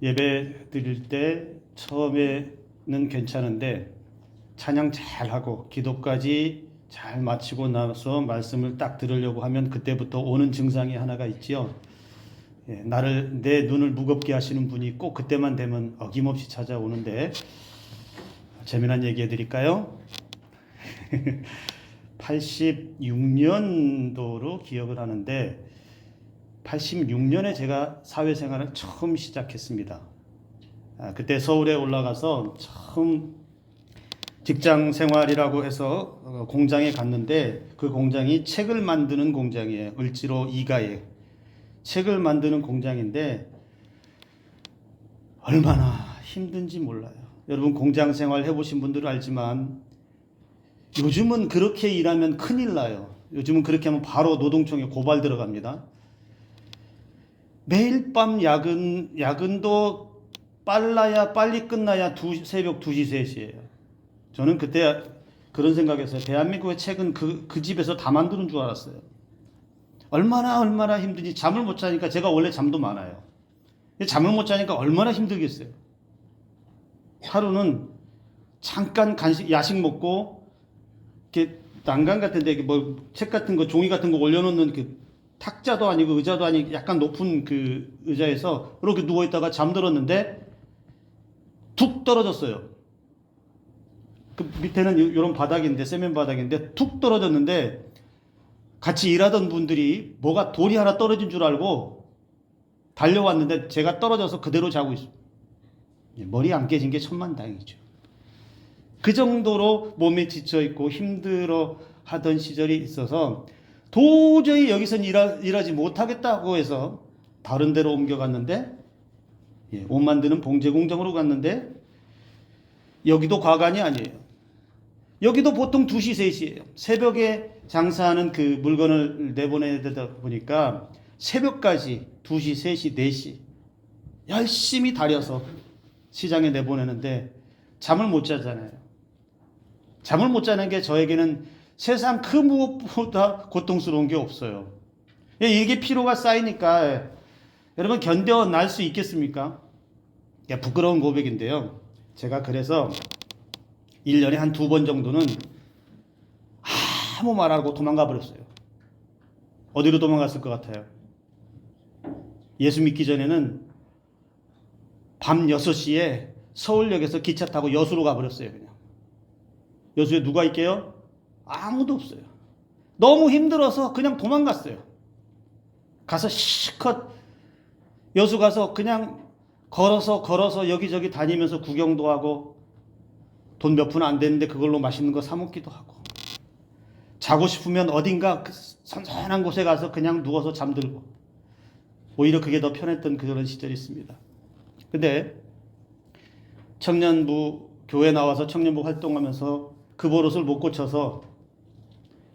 예배 드릴 때 처음에는 괜찮은데 찬양 잘하고 기도까지 잘 마치고 나서 말씀을 딱 들으려고 하면 그때부터 오는 증상이 하나가 있지요. 내 눈을 무겁게 하시는 분이 꼭 그때만 되면 어김없이 찾아오는데, 재미난 얘기 해드릴까요? 86년도로 기억을 하는데 86년에 제가 사회생활을 처음 시작했습니다. 그때 서울에 올라가서 처음 직장 생활이라고 해서 공장에 갔는데, 그 공장이 책을 만드는 공장이에요. 을지로 이가에 책을 만드는 공장인데 얼마나 힘든지 몰라요. 여러분 공장 생활 해보신 분들은 알지만 요즘은 그렇게 일하면 큰일 나요. 요즘은 그렇게 하면 바로 노동청에 고발 들어갑니다. 매일 밤 야근도 빨라야 빨리 끝나야 새벽 2시, 3시예요. 저는 그때 그런 생각했어요. 대한민국의 책은 그 집에서 다 만드는 줄 알았어요. 얼마나 힘든지. 잠을 못 자니까, 제가 원래 잠도 많아요. 잠을 못 자니까 얼마나 힘들겠어요. 하루는 잠깐 야식 먹고 이렇게 난간 같은데 뭐 책 같은 거, 종이 같은 거 올려놓는 그 탁자도 아니고 의자도 아니고 약간 높은 그 의자에서 이렇게 누워있다가 잠들었는데 툭 떨어졌어요. 그 밑에는 이런 바닥인데, 세면 바닥인데 툭 떨어졌는데 같이 일하던 분들이 뭐가 돌이 하나 떨어진 줄 알고 달려왔는데 제가 떨어져서 그대로 자고 있어요. 머리 안 깨진 게 천만다행이죠. 그 정도로 몸이 지쳐있고 힘들어 하던 시절이 있어서 도저히 여기선 일하지 못하겠다고 해서 다른 데로 옮겨갔는데, 옷 만드는 봉제 공장으로 갔는데 여기도 과간이 아니에요. 여기도 보통 2시, 3시예요. 새벽에 장사하는 그 물건을 내보내야 되다 보니까 새벽까지 2시, 3시, 4시 열심히 달려서 시장에 내보내는데 잠을 못 자잖아요. 잠을 못 자는 게 저에게는 세상 그 무엇보다 고통스러운 게 없어요. 이게 피로가 쌓이니까 여러분 견뎌낼 수 있겠습니까? 부끄러운 고백인데요. 제가 그래서 1년에 한 2번 정도는 아무 말 안 하고 도망가 버렸어요. 어디로 도망갔을 것 같아요? 예수 믿기 전에는 밤 6시에 서울역에서 기차 타고 여수로 가버렸어요. 그냥 여수에 누가 있게요? 아무도 없어요. 너무 힘들어서 그냥 도망갔어요. 가서 실컷 여수 가서 그냥 걸어서 여기저기 다니면서 구경도 하고, 돈 몇 푼 안 되는데 그걸로 맛있는 거 사 먹기도 하고, 자고 싶으면 어딘가 선선한 곳에 가서 그냥 누워서 잠들고, 오히려 그게 더 편했던 그런 시절이 있습니다. 근데 청년부, 교회 나와서 청년부 활동하면서 그 버릇을 못 고쳐서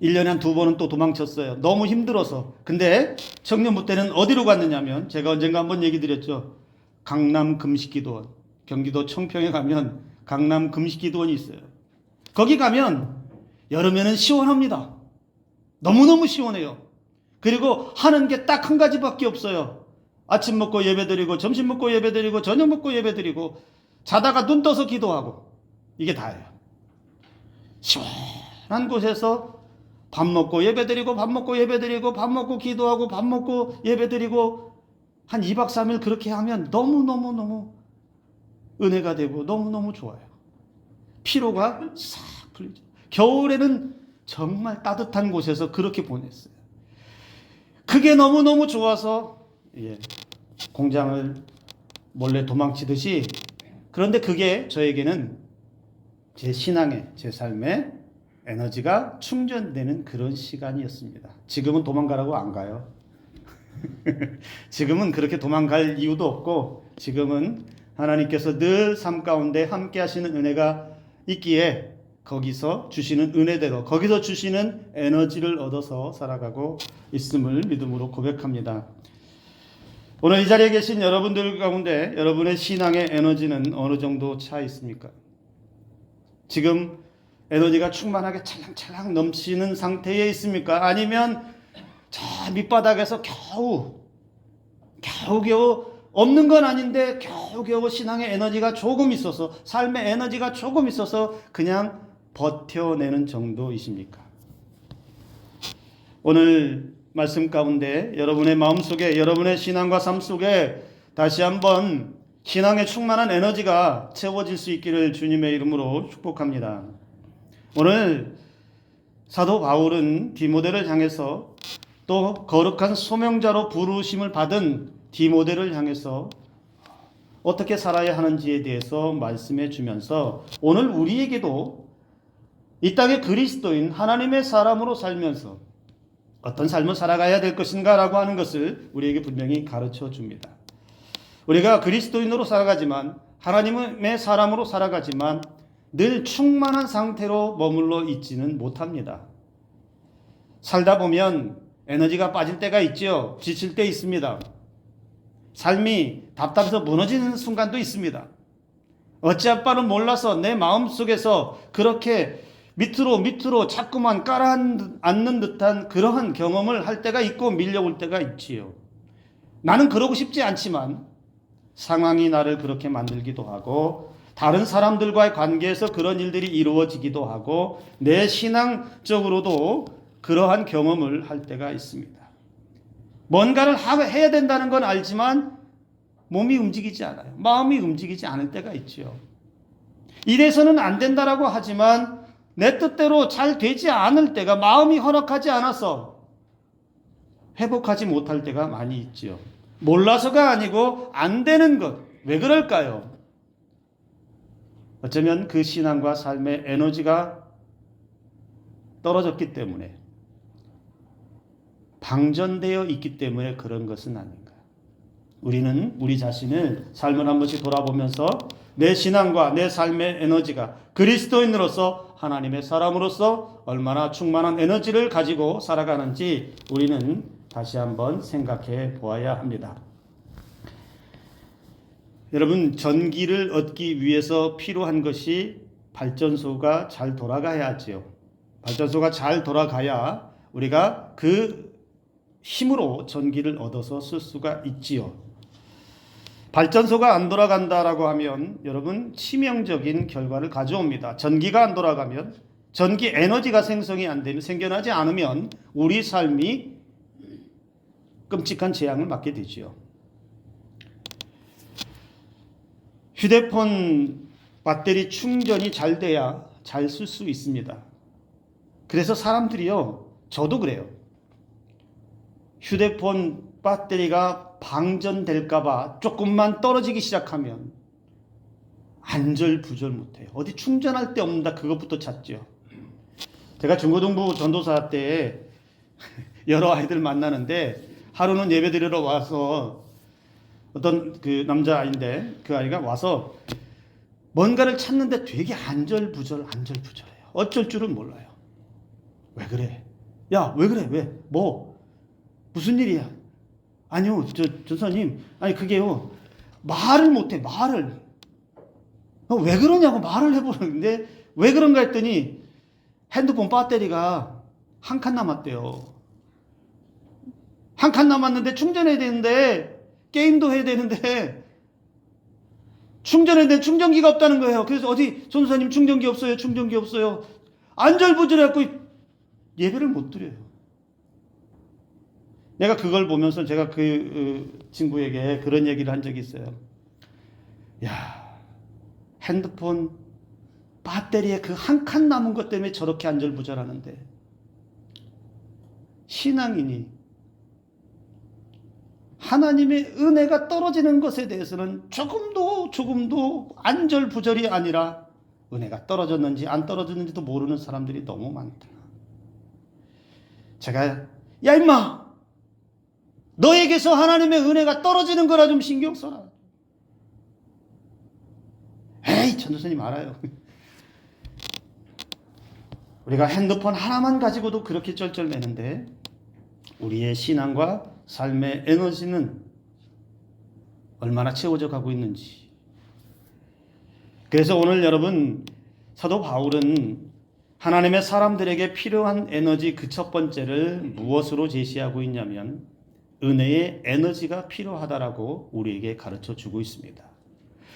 1년에 한 2번은 또 도망쳤어요. 너무 힘들어서. 근데 청년부 때는 어디로 갔느냐면, 제가 언젠가 한번 얘기 드렸죠. 강남 금식기도원. 경기도 청평에 가면 강남 금식기도원이 있어요. 거기 가면 여름에는 시원합니다. 너무너무 시원해요. 그리고 하는 게 딱 한 가지밖에 없어요. 아침 먹고 예배드리고, 점심 먹고 예배드리고, 저녁 먹고 예배드리고, 자다가 눈 떠서 기도하고, 이게 다예요. 시원한 곳에서 밥 먹고 예배드리고, 밥 먹고 예배드리고, 밥 먹고 기도하고, 밥 먹고 예배드리고, 한 2박 3일 그렇게 하면 너무너무 은혜가 되고 너무너무 좋아요. 피로가 싹 풀리죠. 겨울에는 정말 따뜻한 곳에서 그렇게 보냈어요. 그게 너무너무 좋아서 공장을 몰래 도망치듯이, 그런데 그게 저에게는 제 신앙의, 제 삶의 에너지가 충전되는 그런 시간이었습니다. 지금은 도망가라고 안 가요. 지금은 그렇게 도망갈 이유도 없고, 지금은 하나님께서 늘 삶 가운데 함께 하시는 은혜가 있기에 거기서 주시는 은혜대로, 거기서 주시는 에너지를 얻어서 살아가고 있음을 믿음으로 고백합니다. 오늘 이 자리에 계신 여러분들 가운데 여러분의 신앙의 에너지는 어느 정도 차 있습니까? 지금 에너지가 충만하게 찰랑찰랑 넘치는 상태에 있습니까? 아니면 저 밑바닥에서 겨우 없는 건 아닌데 겨우겨우 신앙의 에너지가 조금 있어서, 삶의 에너지가 조금 있어서 그냥 버텨내는 정도이십니까? 오늘 말씀 가운데 여러분의 마음속에, 여러분의 신앙과 삶 속에 다시 한번 신앙에 충만한 에너지가 채워질 수 있기를 주님의 이름으로 축복합니다. 오늘 사도 바울은 디모데를 향해서, 또 거룩한 소명자로 부르심을 받은 디모데를 향해서 어떻게 살아야 하는지에 대해서 말씀해 주면서 오늘 우리에게도 이 땅의 그리스도인 하나님의 사람으로 살면서 어떤 삶을 살아가야 될 것인가 라고 하는 것을 우리에게 분명히 가르쳐 줍니다. 우리가 그리스도인으로 살아가지만, 하나님의 사람으로 살아가지만 늘 충만한 상태로 머물러 있지는 못합니다. 살다 보면 에너지가 빠질 때가 있죠. 지칠 때 있습니다. 삶이 답답해서 무너지는 순간도 있습니다. 어찌할 바를 몰라서 내 마음속에서 그렇게 밑으로 자꾸만 깔아앉는 듯한 그러한 경험을 할 때가 있고 밀려올 때가 있지요. 나는 그러고 싶지 않지만 상황이 나를 그렇게 만들기도 하고, 다른 사람들과의 관계에서 그런 일들이 이루어지기도 하고, 내 신앙적으로도 그러한 경험을 할 때가 있습니다. 뭔가를 해야 된다는 건 알지만 몸이 움직이지 않아요. 마음이 움직이지 않을 때가 있죠. 이래서는 안 된다라고 하지만 내 뜻대로 잘 되지 않을 때가, 마음이 허락하지 않아서 회복하지 못할 때가 많이 있죠. 몰라서가 아니고 안 되는 것. 왜 그럴까요? 어쩌면 그 신앙과 삶의 에너지가 떨어졌기 때문에, 방전되어 있기 때문에 그런 것은 아닌가. 우리는 우리 자신을 삶을 한 번씩 돌아보면서 내 신앙과 내 삶의 에너지가 그리스도인으로서, 하나님의 사람으로서 얼마나 충만한 에너지를 가지고 살아가는지 우리는 다시 한번 생각해 보아야 합니다. 여러분, 전기를 얻기 위해서 필요한 것이 발전소가 잘 돌아가야 하지요. 발전소가 잘 돌아가야 우리가 그 힘으로 전기를 얻어서 쓸 수가 있지요. 발전소가 안 돌아간다라고 하면 여러분 치명적인 결과를 가져옵니다. 전기가 안 돌아가면, 전기 에너지가 생성이 안 되면, 생겨나지 않으면 우리 삶이 끔찍한 재앙을 맞게 되지요. 휴대폰 배터리 충전이 잘 돼야 잘 쓸 수 있습니다. 그래서 사람들이요, 저도 그래요. 휴대폰 배터리가 방전될까봐 조금만 떨어지기 시작하면 안절부절 못해요. 어디 충전할 데 없는다, 그것부터 찾죠. 제가 중고등부 전도사 때 여러 아이들 만나는데, 하루는 예배 드리러 와서 어떤 그 남자아이인데, 그 아이가 와서 뭔가를 찾는데 되게 안절부절해요. 어쩔 줄을 몰라요. 왜 그래? 야, 왜 그래? 왜? 뭐? 무슨 일이야? 아니요, 전사님, 아니 그게요, 말을 못해. 말을. 왜 그러냐고 말을 해보는데, 왜 그런가 했더니 핸드폰 배터리가 한 칸 남았대요. 한 칸 남았는데 충전해야 되는데, 게임도 해야 되는데 충전해야 되는데 충전기가 없다는 거예요. 그래서 어디 전사님 충전기 없어요. 충전기 없어요. 안절부절해갖고 예배를 못 드려요. 내가 그걸 보면서 제가 그 친구에게 그런 얘기를 한 적이 있어요. 야, 핸드폰 배터리에 그 한 칸 남은 것 때문에 저렇게 안절부절하는데, 신앙인이 하나님의 은혜가 떨어지는 것에 대해서는 조금도 안절부절이 아니라 은혜가 떨어졌는지 안 떨어졌는지도 모르는 사람들이 너무 많다. 제가, 야 임마, 너에게서 하나님의 은혜가 떨어지는 거라 좀 신경 써라. 에이, 전도사님 알아요. 우리가 핸드폰 하나만 가지고도 그렇게 쩔쩔매는데, 우리의 신앙과 삶의 에너지는 얼마나 채워져 가고 있는지. 그래서 오늘 여러분, 사도 바울은 하나님의 사람들에게 필요한 에너지 그 첫 번째를 무엇으로 제시하고 있냐면, 은혜의 에너지가 필요하다라고 우리에게 가르쳐 주고 있습니다.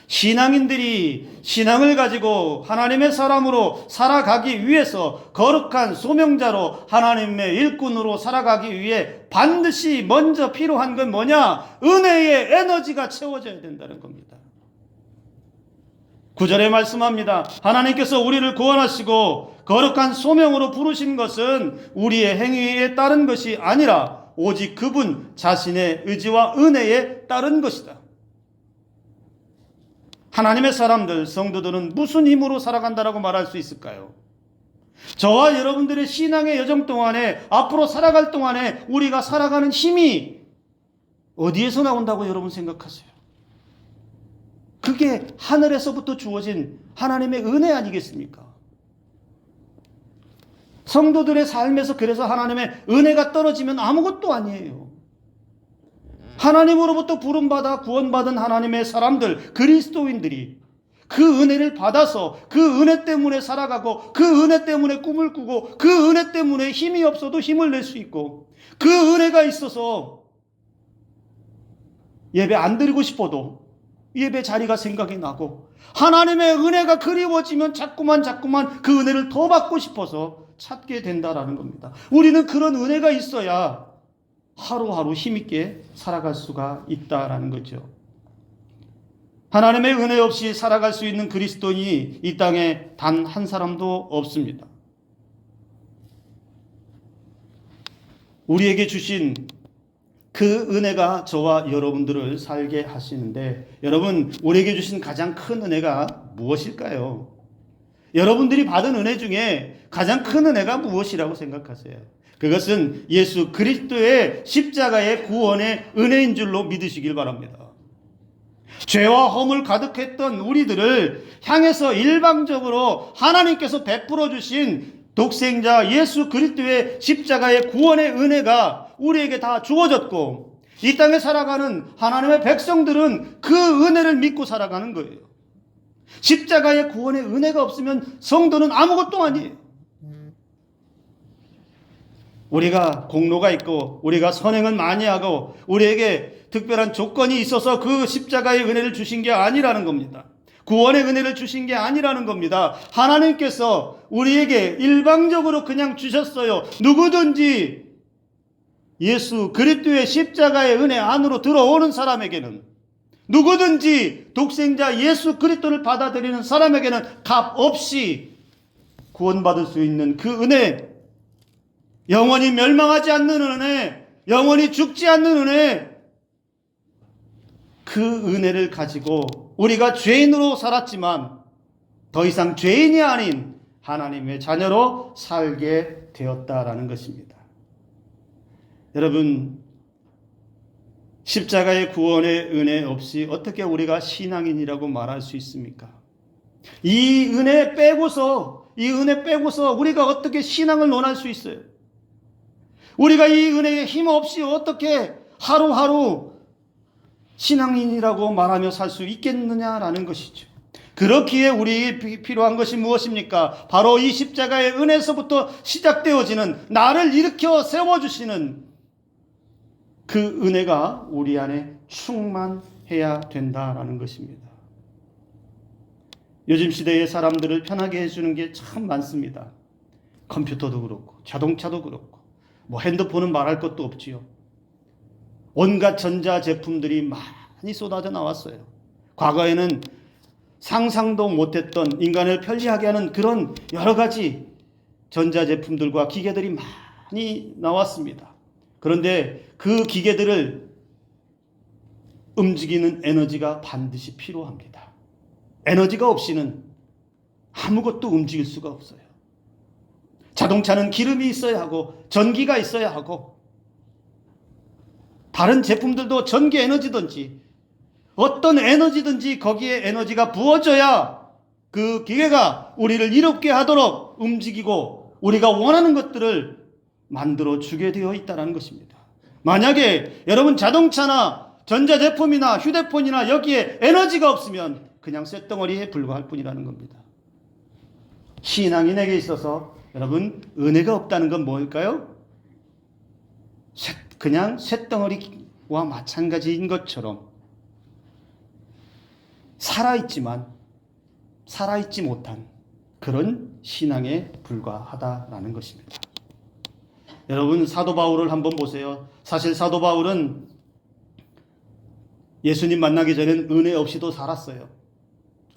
신앙인들이 신앙을 가지고 하나님의 사람으로 살아가기 위해서 거룩한 소명자로 하나님의 일꾼으로 살아가기 위해 반드시 먼저 필요한 건 뭐냐? 은혜의 에너지가 채워져야 된다는 겁니다. 9절에 말씀합니다. 하나님께서 우리를 구원하시고 거룩한 소명으로 부르신 것은 우리의 행위에 따른 것이 아니라 오직 그분 자신의 의지와 은혜에 따른 것이다. 하나님의 사람들, 성도들은 무슨 힘으로 살아간다라고 말할 수 있을까요? 저와 여러분들의 신앙의 여정 동안에, 앞으로 살아갈 동안에 우리가 살아가는 힘이 어디에서 나온다고 여러분 생각하세요? 그게 하늘에서부터 주어진 하나님의 은혜 아니겠습니까? 성도들의 삶에서 그래서 하나님의 은혜가 떨어지면 아무것도 아니에요. 하나님으로부터 부름받아 구원받은 하나님의 사람들, 그리스도인들이 그 은혜를 받아서 그 은혜 때문에 살아가고 그 은혜 때문에 꿈을 꾸고 그 은혜 때문에 힘이 없어도 힘을 낼 수 있고 그 은혜가 있어서 예배 안 드리고 싶어도 예배 자리가 생각이 나고 하나님의 은혜가 그리워지면 자꾸만 그 은혜를 더 받고 싶어서 찾게 된다라는 겁니다. 우리는 그런 은혜가 있어야 하루하루 힘있게 살아갈 수가 있다라는 거죠. 하나님의 은혜 없이 살아갈 수 있는 그리스도인이 이 땅에 단 한 사람도 없습니다. 우리에게 주신 그 은혜가 저와 여러분들을 살게 하시는데, 여러분, 우리에게 주신 가장 큰 은혜가 무엇일까요? 여러분들이 받은 은혜 중에 가장 큰 은혜가 무엇이라고 생각하세요? 그것은 예수 그리스도의 십자가의 구원의 은혜인 줄로 믿으시길 바랍니다. 죄와 허물 가득했던 우리들을 향해서 일방적으로 하나님께서 베풀어 주신 독생자 예수 그리스도의 십자가의 구원의 은혜가 우리에게 다 주어졌고, 이 땅에 살아가는 하나님의 백성들은 그 은혜를 믿고 살아가는 거예요. 십자가의 구원의 은혜가 없으면 성도는 아무것도 아니에요. 우리가 공로가 있고 우리가 선행을 많이 하고 우리에게 특별한 조건이 있어서 그 십자가의 은혜를 주신 게 아니라는 겁니다. 구원의 은혜를 주신 게 아니라는 겁니다. 하나님께서 우리에게 일방적으로 그냥 주셨어요. 누구든지 예수 그리스도의 십자가의 은혜 안으로 들어오는 사람에게는, 누구든지 독생자 예수 그리스도를 받아들이는 사람에게는 값 없이 구원받을 수 있는 그 은혜, 영원히 멸망하지 않는 은혜, 영원히 죽지 않는 은혜, 그 은혜를 가지고 우리가 죄인으로 살았지만 더 이상 죄인이 아닌 하나님의 자녀로 살게 되었다라는 것입니다. 여러분, 십자가의 구원의 은혜 없이 어떻게 우리가 신앙인이라고 말할 수 있습니까? 이 은혜 빼고서 우리가 어떻게 신앙을 논할 수 있어요? 우리가 이 은혜에 힘 없이 어떻게 하루하루 신앙인이라고 말하며 살 수 있겠느냐라는 것이죠. 그렇기에 우리에게 필요한 것이 무엇입니까? 바로 이 십자가의 은혜에서부터 시작되어지는, 나를 일으켜 세워주시는 그 은혜가 우리 안에 충만해야 된다라는 것입니다. 요즘 시대의 사람들을 편하게 해주는 게 참 많습니다. 컴퓨터도 그렇고 자동차도 그렇고 뭐 핸드폰은 말할 것도 없지요. 온갖 전자제품들이 많이 쏟아져 나왔어요. 과거에는 상상도 못했던 인간을 편리하게 하는 그런 여러 가지 전자제품들과 기계들이 많이 나왔습니다. 그런데 그 기계들을 움직이는 에너지가 반드시 필요합니다. 에너지가 없이는 아무것도 움직일 수가 없어요. 자동차는 기름이 있어야 하고 전기가 있어야 하고, 다른 제품들도 전기 에너지든지 어떤 에너지든지 거기에 에너지가 부어져야 그 기계가 우리를 이롭게 하도록 움직이고 우리가 원하는 것들을 만들어 주게 되어 있다는 것입니다. 만약에 여러분 자동차나 전자제품이나 휴대폰이나 여기에 에너지가 없으면 그냥 쇳덩어리에 불과할 뿐이라는 겁니다. 신앙인에게 있어서 여러분, 은혜가 없다는 건 뭘까요? 그냥 쇳덩어리와 마찬가지인 것처럼 살아있지 못한 그런 신앙에 불과하다라는 것입니다. 여러분, 사도 바울을 한번 보세요. 사실 사도 바울은 예수님 만나기 전엔 은혜 없이도 살았어요.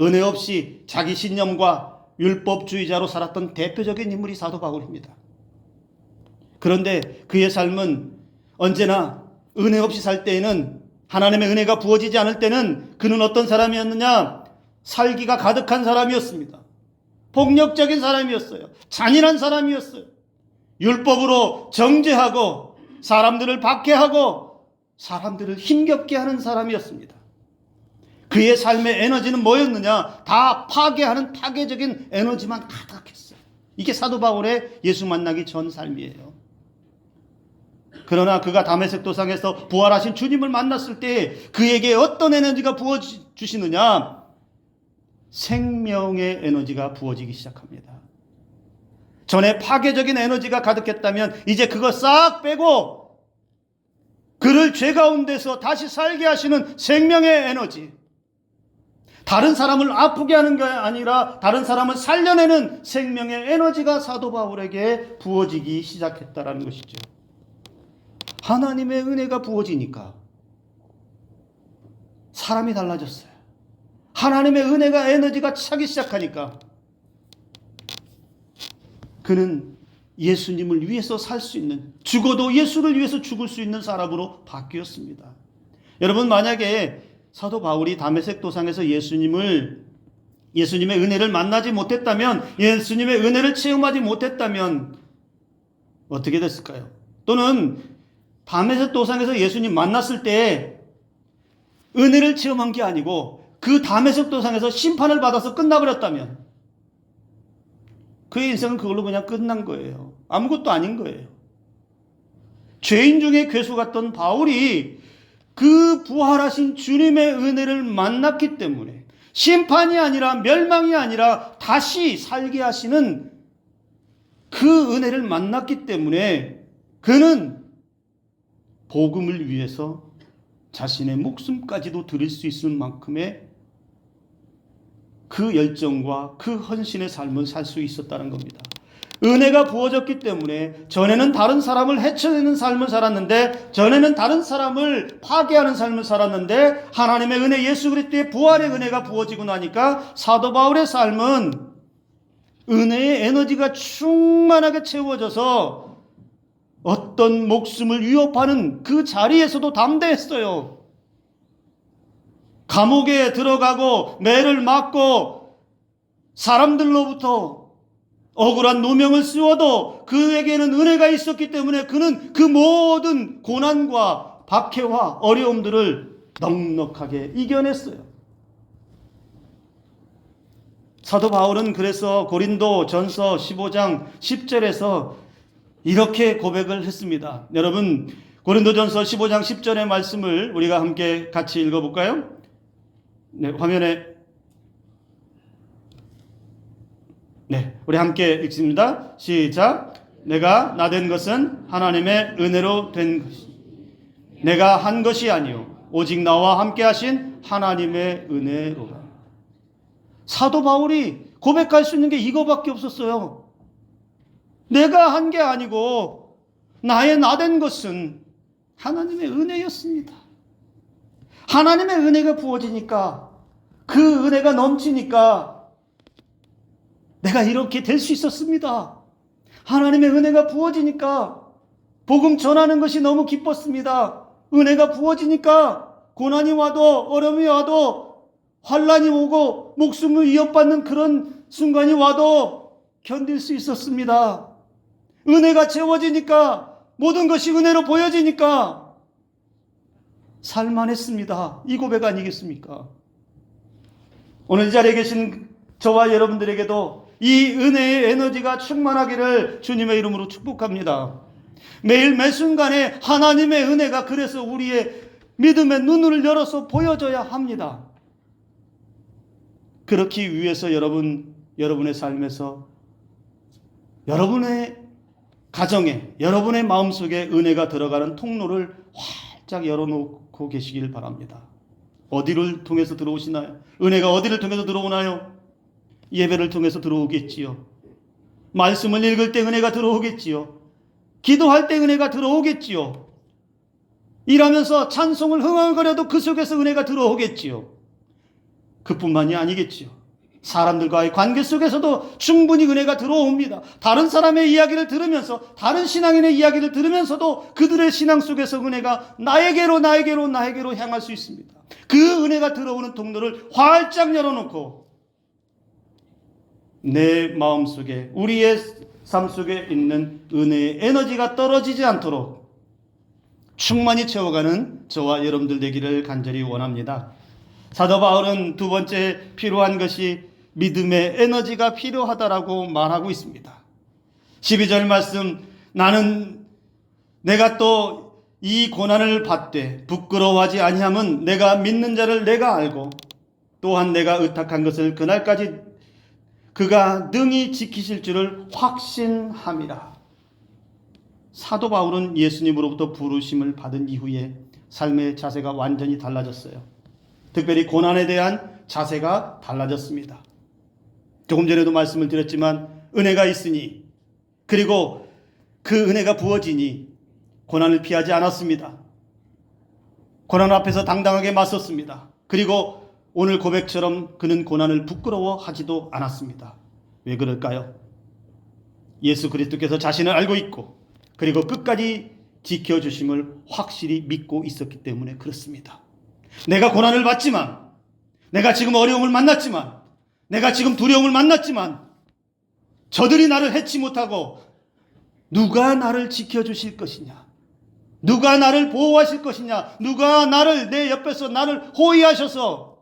은혜 없이 자기 신념과 율법주의자로 살았던 대표적인 인물이 사도 바울입니다. 그런데 그의 삶은 언제나 은혜 없이 살 때에는, 하나님의 은혜가 부어지지 않을 때는 그는 어떤 사람이었느냐? 살기가 가득한 사람이었습니다. 폭력적인 사람이었어요. 잔인한 사람이었어요. 율법으로 정죄하고 사람들을 박해하고 사람들을 힘겹게 하는 사람이었습니다. 그의 삶의 에너지는 뭐였느냐? 다 파괴하는 파괴적인 에너지만 가득했어요. 이게 사도 바울의 예수 만나기 전 삶이에요. 그러나 그가 다메섹 도상에서 부활하신 주님을 만났을 때 그에게 어떤 에너지가 부어주시느냐? 생명의 에너지가 부어지기 시작합니다. 전에 파괴적인 에너지가 가득했다면 이제 그거 싹 빼고 그를 죄 가운데서 다시 살게 하시는 생명의 에너지, 다른 사람을 아프게 하는 게 아니라 다른 사람을 살려내는 생명의 에너지가 사도 바울에게 부어지기 시작했다라는 것이죠. 하나님의 은혜가 부어지니까 사람이 달라졌어요. 하나님의 은혜가 에너지가 차기 시작하니까 그는 예수님을 위해서 살 수 있는, 죽어도 예수를 위해서 죽을 수 있는 사람으로 바뀌었습니다. 여러분, 만약에 사도 바울이 다메섹 도상에서 예수님의 은혜를 만나지 못했다면, 예수님의 은혜를 체험하지 못했다면 어떻게 됐을까요? 또는 다메섹 도상에서 예수님 만났을 때 은혜를 체험한 게 아니고 그 다메섹 도상에서 심판을 받아서 끝나버렸다면 그의 인생은 그걸로 그냥 끝난 거예요. 아무것도 아닌 거예요. 죄인 중에 괴수 같던 바울이 그 부활하신 주님의 은혜를 만났기 때문에, 심판이 아니라 멸망이 아니라 다시 살게 하시는 그 은혜를 만났기 때문에 그는 복음을 위해서 자신의 목숨까지도 드릴 수 있을 만큼의 그 열정과 그 헌신의 삶을 살 수 있었다는 겁니다. 은혜가 부어졌기 때문에 전에는 다른 사람을 해쳐내는 삶을 살았는데, 전에는 다른 사람을 파괴하는 삶을 살았는데, 하나님의 은혜, 예수 그리스도의 부활의 은혜가 부어지고 나니까 사도 바울의 삶은 은혜의 에너지가 충만하게 채워져서 어떤 목숨을 위협하는 그 자리에서도 담대했어요. 감옥에 들어가고 매를 맞고 사람들로부터 억울한 누명을 씌워도 그에게는 은혜가 있었기 때문에 그는 그 모든 고난과 박해와 어려움들을 넉넉하게 이겨냈어요. 사도 바울은 그래서 고린도 전서 15장 10절에서 이렇게 고백을 했습니다. 여러분, 고린도전서 15장 10절의 말씀을 우리가 함께 같이 읽어볼까요? 네, 화면에, 네, 우리 함께 읽습니다. 시작. 내가 나된 것은 하나님의 은혜로 된 것이, 내가 한 것이 아니요 오직 나와 함께 하신 하나님의 은혜로라. 사도 바울이 고백할 수 있는 게 이거밖에 없었어요. 내가 한 게 아니고 나의 나된 것은 하나님의 은혜였습니다. 하나님의 은혜가 부어지니까, 그 은혜가 넘치니까 내가 이렇게 될 수 있었습니다. 하나님의 은혜가 부어지니까 복음 전하는 것이 너무 기뻤습니다. 은혜가 부어지니까 고난이 와도, 어려움이 와도, 환난이 오고 목숨을 위협받는 그런 순간이 와도 견딜 수 있었습니다. 은혜가 채워지니까, 모든 것이 은혜로 보여지니까 살만했습니다. 이 고백 아니겠습니까? 오늘 이 자리에 계신 저와 여러분들에게도 이 은혜의 에너지가 충만하기를 주님의 이름으로 축복합니다. 매일 매 순간에 하나님의 은혜가 그래서 우리의 믿음의 눈을 열어서 보여줘야 합니다. 그렇기 위해서 여러분의 삶에서 여러분의 가정에, 여러분의 마음속에 은혜가 들어가는 통로를 활짝 열어놓고 계시길 바랍니다. 어디를 통해서 들어오시나요? 은혜가 어디를 통해서 들어오나요? 예배를 통해서 들어오겠지요. 말씀을 읽을 때 은혜가 들어오겠지요. 기도할 때 은혜가 들어오겠지요. 일하면서 찬송을 흥얼거려도 그 속에서 은혜가 들어오겠지요. 그뿐만이 아니겠지요. 사람들과의 관계 속에서도 충분히 은혜가 들어옵니다. 다른 사람의 이야기를 들으면서, 다른 신앙인의 이야기를 들으면서도 그들의 신앙 속에서 은혜가 나에게로 향할 수 있습니다. 그 은혜가 들어오는 통로를 활짝 열어놓고 내 마음속에, 우리의 삶 속에 있는 은혜의 에너지가 떨어지지 않도록 충만히 채워가는 저와 여러분들 되기를 간절히 원합니다. 사도 바울은 두 번째 필요한 것이 믿음의 에너지가 필요하다라고 말하고 있습니다. 12절 말씀, 나는 내가 또 이 고난을 받되 부끄러워하지 아니함은 내가 믿는 자를 내가 알고 또한 내가 의탁한 것을 그날까지 그가 능히 지키실 줄을 확신함이라. 사도 바울은 예수님으로부터 부르심을 받은 이후에 삶의 자세가 완전히 달라졌어요. 특별히 고난에 대한 자세가 달라졌습니다. 조금 전에도 말씀을 드렸지만 은혜가 있으니, 그리고 그 은혜가 부어지니 고난을 피하지 않았습니다. 고난 앞에서 당당하게 맞섰습니다. 그리고 오늘 고백처럼 그는 고난을 부끄러워하지도 않았습니다. 왜 그럴까요? 예수 그리스도께서 자신을 알고 있고 그리고 끝까지 지켜주심을 확실히 믿고 있었기 때문에 그렇습니다. 내가 고난을 받지만, 내가 지금 어려움을 만났지만, 내가 지금 두려움을 만났지만 저들이 나를 해치 못하고 누가 나를 지켜주실 것이냐, 누가 나를 보호하실 것이냐, 누가 나를 내 옆에서 나를 호위하셔서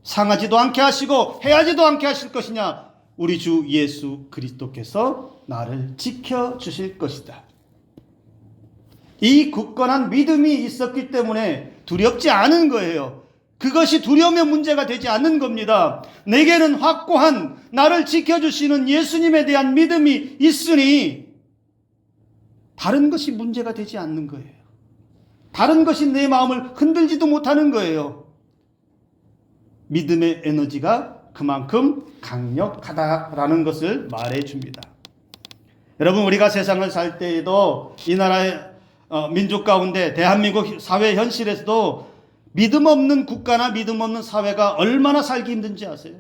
상하지도 않게 하시고 해하지도 않게 하실 것이냐, 우리 주 예수 그리스도께서 나를 지켜주실 것이다. 이 굳건한 믿음이 있었기 때문에 두렵지 않은 거예요. 그것이 두려움의 문제가 되지 않는 겁니다. 내게는 확고한 나를 지켜주시는 예수님에 대한 믿음이 있으니 다른 것이 문제가 되지 않는 거예요. 다른 것이 내 마음을 흔들지도 못하는 거예요. 믿음의 에너지가 그만큼 강력하다라는 것을 말해줍니다. 여러분, 우리가 세상을 살 때에도 이 나라의 민족 가운데 대한민국 사회 현실에서도 믿음 없는 국가나 믿음 없는 사회가 얼마나 살기 힘든지 아세요?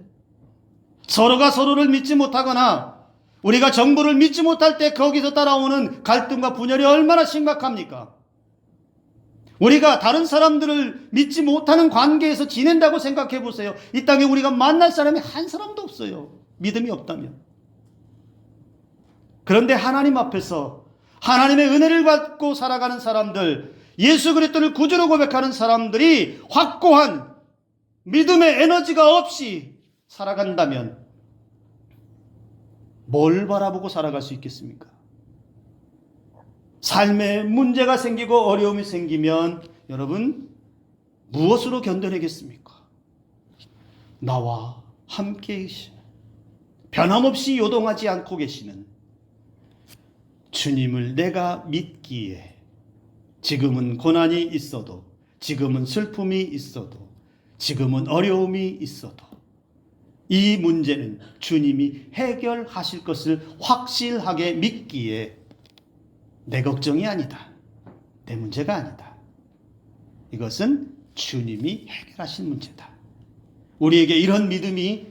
서로가 서로를 믿지 못하거나 우리가 정부를 믿지 못할 때 거기서 따라오는 갈등과 분열이 얼마나 심각합니까? 우리가 다른 사람들을 믿지 못하는 관계에서 지낸다고 생각해 보세요. 이 땅에 우리가 만날 사람이 한 사람도 없어요. 믿음이 없다면. 그런데 하나님 앞에서 하나님의 은혜를 받고 살아가는 사람들, 예수 그리스도를 구주로 고백하는 사람들이 확고한 믿음의 에너지가 없이 살아간다면 뭘 바라보고 살아갈 수 있겠습니까? 삶에 문제가 생기고 어려움이 생기면 여러분 무엇으로 견뎌내겠습니까? 나와 함께 계시는, 변함없이 요동하지 않고 계시는 주님을 내가 믿기에 지금은 고난이 있어도, 지금은 슬픔이 있어도, 지금은 어려움이 있어도 이 문제는 주님이 해결하실 것을 확실하게 믿기에 내 걱정이 아니다, 내 문제가 아니다, 이것은 주님이 해결하신 문제다. 우리에게 이런 믿음이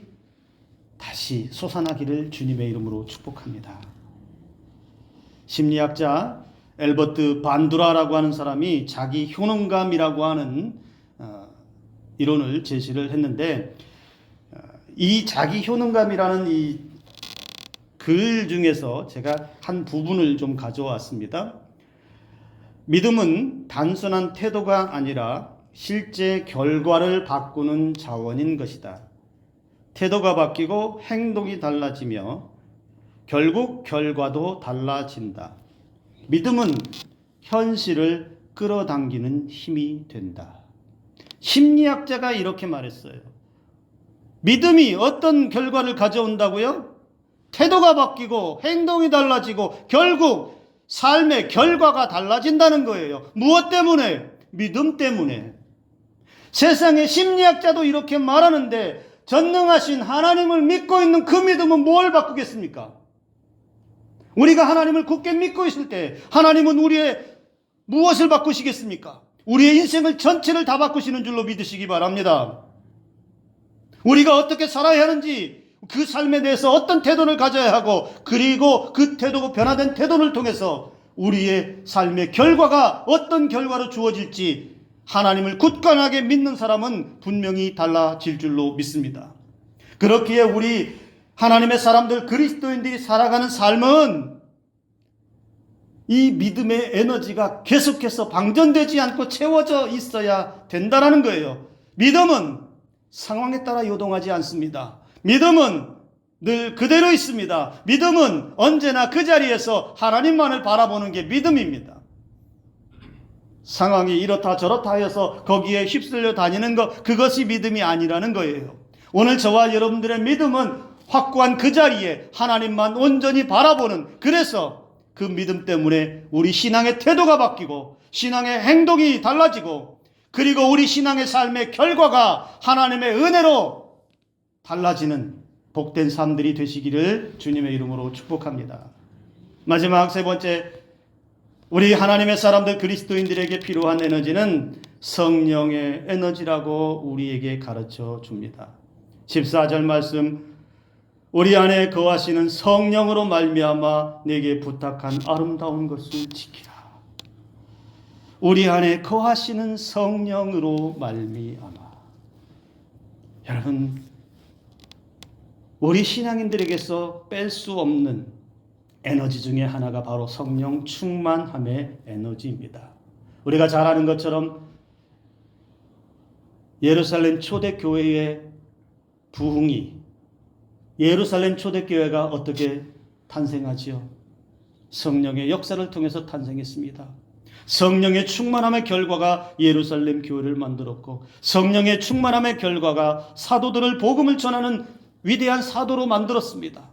다시 솟아나기를 주님의 이름으로 축복합니다. 심리학자 엘버트 반두라라고 하는 사람이 자기 효능감이라고 하는 이론을 제시를 했는데, 이 자기 효능감이라는 이 글 중에서 제가 한 부분을 좀 가져왔습니다. 믿음은 단순한 태도가 아니라 실제 결과를 바꾸는 자원인 것이다. 태도가 바뀌고 행동이 달라지며 결국 결과도 달라진다. 믿음은 현실을 끌어당기는 힘이 된다. 심리학자가 이렇게 말했어요. 믿음이 어떤 결과를 가져온다고요? 태도가 바뀌고 행동이 달라지고 결국 삶의 결과가 달라진다는 거예요. 무엇 때문에? 믿음 때문에. 세상의 심리학자도 이렇게 말하는데 전능하신 하나님을 믿고 있는 그 믿음은 뭘 바꾸겠습니까? 우리가 하나님을 굳게 믿고 있을 때 하나님은 우리의 무엇을 바꾸시겠습니까? 우리의 인생을 전체를 다 바꾸시는 줄로 믿으시기 바랍니다. 우리가 어떻게 살아야 하는지, 그 삶에 대해서 어떤 태도를 가져야 하고, 그리고 그 태도가 변화된 태도를 통해서 우리의 삶의 결과가 어떤 결과로 주어질지 하나님을 굳건하게 믿는 사람은 분명히 달라질 줄로 믿습니다. 그렇기에 우리 하나님의 사람들, 그리스도인들이 살아가는 삶은 이 믿음의 에너지가 계속해서 방전되지 않고 채워져 있어야 된다는 거예요. 믿음은 상황에 따라 요동하지 않습니다. 믿음은 늘 그대로 있습니다. 믿음은 언제나 그 자리에서 하나님만을 바라보는 게 믿음입니다. 상황이 이렇다 저렇다 하여서 거기에 휩쓸려 다니는 것, 그것이 믿음이 아니라는 거예요. 오늘 저와 여러분들의 믿음은 확고한 그 자리에 하나님만 온전히 바라보는, 그래서 그 믿음 때문에 우리 신앙의 태도가 바뀌고 신앙의 행동이 달라지고, 그리고 우리 신앙의 삶의 결과가 하나님의 은혜로 달라지는 복된 삶들이 되시기를 주님의 이름으로 축복합니다. 마지막 세 번째, 우리 하나님의 사람들 그리스도인들에게 필요한 에너지는 성령의 에너지라고 우리에게 가르쳐 줍니다. 14절 말씀, 우리 안에 거하시는 성령으로 말미암아 내게 부탁한 아름다운 것을 지키라. 우리 안에 거하시는 성령으로 말미암아. 여러분, 우리 신앙인들에게서 뺄 수 없는 에너지 중에 하나가 바로 성령 충만함의 에너지입니다. 우리가 잘 아는 것처럼 예루살렘 초대교회의 부흥이, 예루살렘 초대교회가 어떻게 탄생하지요? 성령의 역사를 통해서 탄생했습니다. 성령의 충만함의 결과가 예루살렘 교회를 만들었고, 성령의 충만함의 결과가 사도들을 복음을 전하는 위대한 사도로 만들었습니다.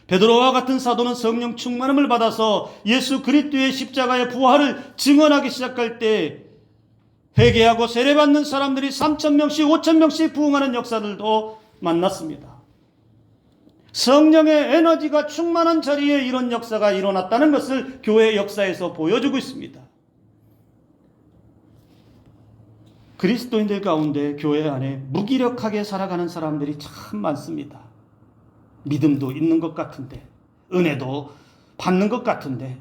베드로와 같은 사도는 성령 충만함을 받아서 예수 그리스도의 십자가의 부활을 증언하기 시작할 때 회개하고 세례받는 사람들이 3,000명씩 5,000명씩 부흥하는 역사들도 만났습니다. 성령의 에너지가 충만한 자리에 이런 역사가 일어났다는 것을 교회 역사에서 보여주고 있습니다. 그리스도인들 가운데 교회 안에 무기력하게 살아가는 사람들이 참 많습니다. 믿음도 있는 것 같은데, 은혜도 받는 것 같은데,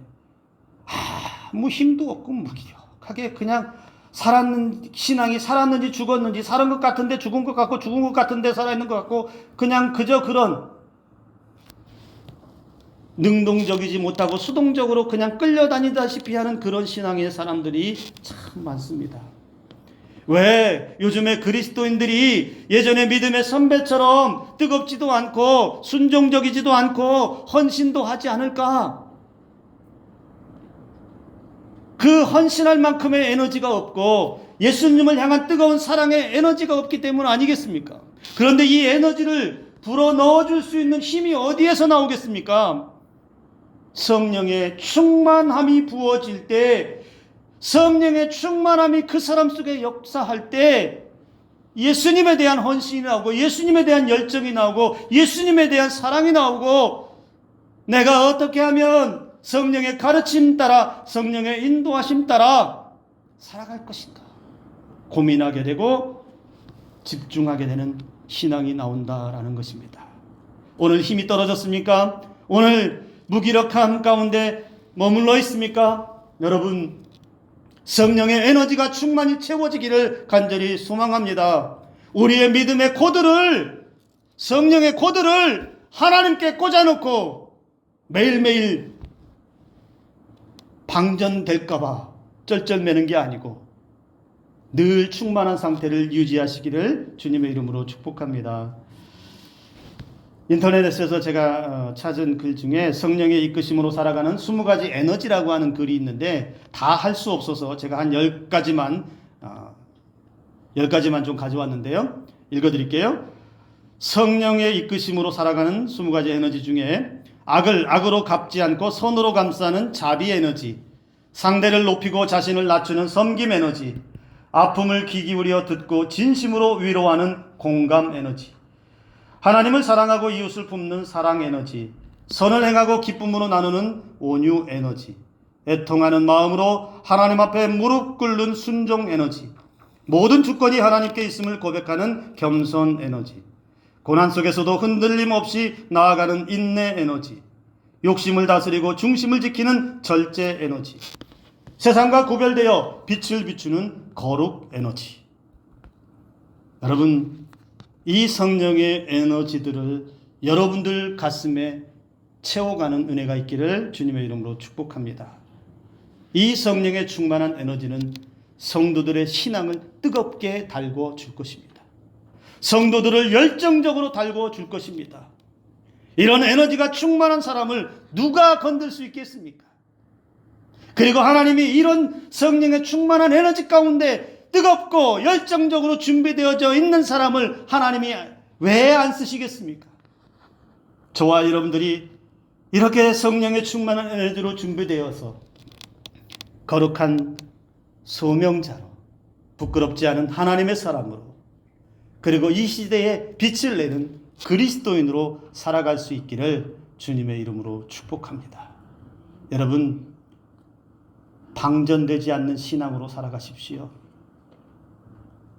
아무 힘도 없고 무기력하게 그냥 신앙이 살았는지 죽었는지, 살은 것 같은데 죽은 것 같고, 죽은 것 같은데 살아있는 것 같고, 그냥 그저 그런 능동적이지 못하고 수동적으로 그냥 끌려다니다시피 하는 그런 신앙의 사람들이 참 많습니다. 왜 요즘에 그리스도인들이 예전의 믿음의 선배처럼 뜨겁지도 않고 순종적이지도 않고 헌신도 하지 않을까? 그 헌신할 만큼의 에너지가 없고 예수님을 향한 뜨거운 사랑의 에너지가 없기 때문 아니겠습니까? 그런데 이 에너지를 불어넣어줄 수 있는 힘이 어디에서 나오겠습니까? 성령의 충만함이 부어질 때, 성령의 충만함이 그 사람 속에 역사할 때 예수님에 대한 헌신이 나오고, 예수님에 대한 열정이 나오고, 예수님에 대한 사랑이 나오고, 내가 어떻게 하면 성령의 가르침 따라, 성령의 인도하심 따라 살아갈 것인가 고민하게 되고 집중하게 되는 신앙이 나온다라는 것입니다. 오늘 힘이 떨어졌습니까? 오늘 무기력함 가운데 머물러 있습니까? 여러분, 성령의 에너지가 충만히 채워지기를 간절히 소망합니다. 우리의 믿음의 코드를, 성령의 코드를 하나님께 꽂아놓고 매일매일 방전될까봐 쩔쩔매는 게 아니고 늘 충만한 상태를 유지하시기를 주님의 이름으로 축복합니다. 인터넷에서 제가 찾은 글 중에 성령의 이끄심으로 살아가는 20가지 에너지라고 하는 글이 있는데 다 할 수 없어서 제가 한 10가지만 좀 가져왔는데요. 읽어드릴게요. 성령의 이끄심으로 살아가는 20가지 에너지 중에 악을 악으로 갚지 않고 선으로 감싸는 자비 에너지, 상대를 높이고 자신을 낮추는 섬김 에너지, 아픔을 귀 기울여 듣고 진심으로 위로하는 공감 에너지, 하나님을 사랑하고 이웃을 품는 사랑 에너지, 선을 행하고 기쁨으로 나누는 온유 에너지, 애통하는 마음으로 하나님 앞에 무릎 꿇는 순종 에너지, 모든 주권이 하나님께 있음을 고백하는 겸손 에너지, 고난 속에서도 흔들림 없이 나아가는 인내 에너지, 욕심을 다스리고 중심을 지키는 절제 에너지, 세상과 구별되어 빛을 비추는 거룩 에너지. 여러분, 이 성령의 에너지들을 여러분들 가슴에 채워가는 은혜가 있기를 주님의 이름으로 축복합니다. 이 성령의 충만한 에너지는 성도들의 신앙을 뜨겁게 달궈 줄 것입니다. 성도들을 열정적으로 달궈 줄 것입니다. 이런 에너지가 충만한 사람을 누가 건들 수 있겠습니까? 그리고 하나님이 이런 성령의 충만한 에너지 가운데 뜨겁고 열정적으로 준비되어져 있는 사람을 하나님이 왜 안 쓰시겠습니까? 저와 여러분들이 이렇게 성령의 충만한 에너지로 준비되어서 거룩한 소명자로, 부끄럽지 않은 하나님의 사람으로, 그리고 이 시대에 빛을 내는 그리스도인으로 살아갈 수 있기를 주님의 이름으로 축복합니다. 여러분, 방전되지 않는 신앙으로 살아가십시오.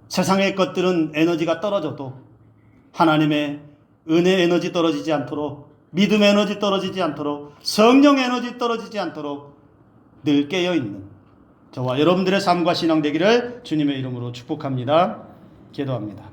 세상의 것들은 에너지가 떨어져도 하나님의 은혜 에너지 떨어지지 않도록, 믿음 에너지 떨어지지 않도록, 성령 에너지 떨어지지 않도록 늘 깨어있는 저와 여러분들의 삶과 신앙 되기를 주님의 이름으로 축복합니다. 기도합니다.